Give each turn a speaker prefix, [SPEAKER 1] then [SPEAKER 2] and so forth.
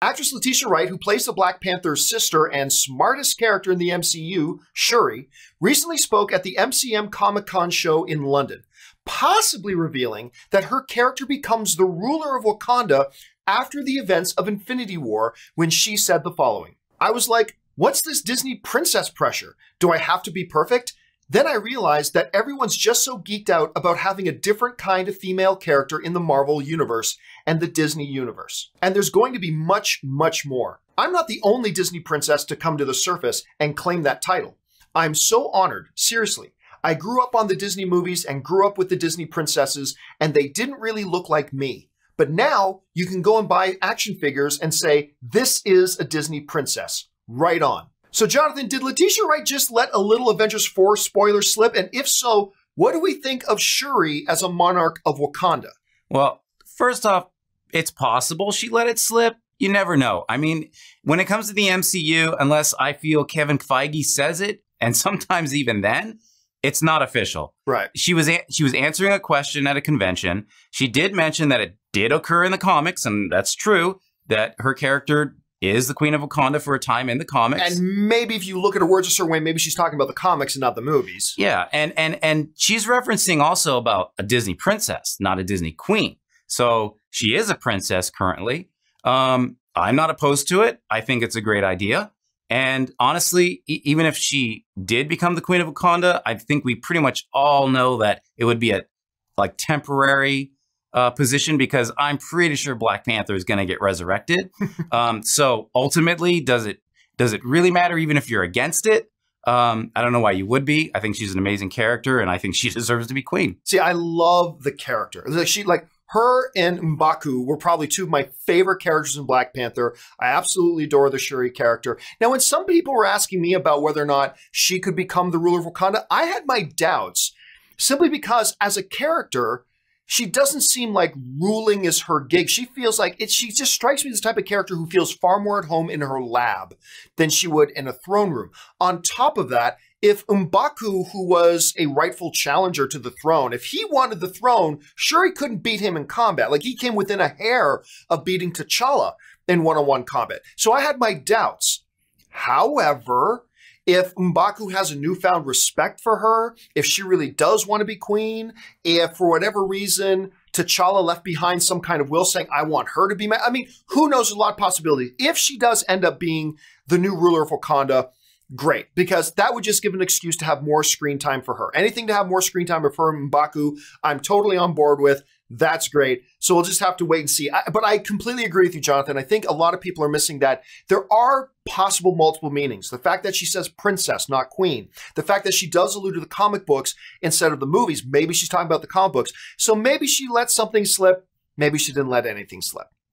[SPEAKER 1] Actress Letitia Wright, who plays the Black Panther's sister and smartest character in the MCU, Shuri, recently spoke at the MCM Comic-con show in London, possibly revealing that her character becomes the ruler of Wakanda after the events of Infinity War, when she said the following. I was like, what's this Disney princess pressure? Do I have to be perfect? Then I realized that everyone's just so geeked out about having a different kind of female character in the Marvel universe and the Disney universe. And there's going to be much, much more. I'm not the only Disney princess to come to the surface and claim that title. I'm so honored, seriously. I grew up on the Disney movies and grew up with the Disney princesses, and they didn't really look like me. But now you can go and buy action figures and say, this is a Disney princess. Right on. So Jonathan, did Letitia Wright just let a little Avengers 4 spoiler slip? And if so, what do we think of Shuri as a monarch of Wakanda?
[SPEAKER 2] Well, first off, it's possible she let it slip. You never know. I mean, when it comes to the MCU, unless I feel Kevin Feige says it, and sometimes even then, it's not official.
[SPEAKER 1] Right.
[SPEAKER 2] She was answering a question at a convention. She did mention that it did occur in the comics, and that's true, that her character is the Queen of Wakanda for a time in the comics.
[SPEAKER 1] And maybe if you look at her words a certain way, maybe she's talking about the comics and not the movies.
[SPEAKER 2] Yeah, and she's referencing also about a Disney princess, not a Disney queen. So she is a princess currently. I'm not opposed to it. I think it's a great idea. And honestly, even if she did become the Queen of Wakanda, I think we pretty much all know that it would be a temporary position, because I'm pretty sure Black Panther is going to get resurrected. So ultimately, does it really matter even if you're against it? I don't know why you would be. I think she's an amazing character, and I think she deserves to be queen.
[SPEAKER 1] See, I love the character. Her and M'Baku were probably two of my favorite characters in Black Panther. I absolutely adore the Shuri character. Now, when some people were asking me about whether or not she could become the ruler of Wakanda, I had my doubts, simply because as a character, she doesn't seem like ruling is her gig. She feels like she just strikes me as the type of character who feels far more at home in her lab than she would in a throne room. On top of that, if M'Baku, who was a rightful challenger to the throne, if he wanted the throne, Shuri couldn't beat him in combat. Like, he came within a hair of beating T'Challa in one-on-one combat. So I had my doubts. However, if M'Baku has a newfound respect for her, if she really does want to be queen, if for whatever reason T'Challa left behind some kind of will saying, I want her to be I mean, who knows, a lot of possibilities. If she does end up being the new ruler of Wakanda, great, because that would just give an excuse to have more screen time for her. Anything to have more screen time for M'Baku, I'm totally on board with. That's great. So we'll just have to wait and see. But I completely agree with you, Jonathan. I think a lot of people are missing that there are possible multiple meanings. The fact that she says princess, not queen. The fact that she does allude to the comic books instead of the movies. Maybe she's talking about the comic books. So maybe she let something slip. Maybe she didn't let anything slip.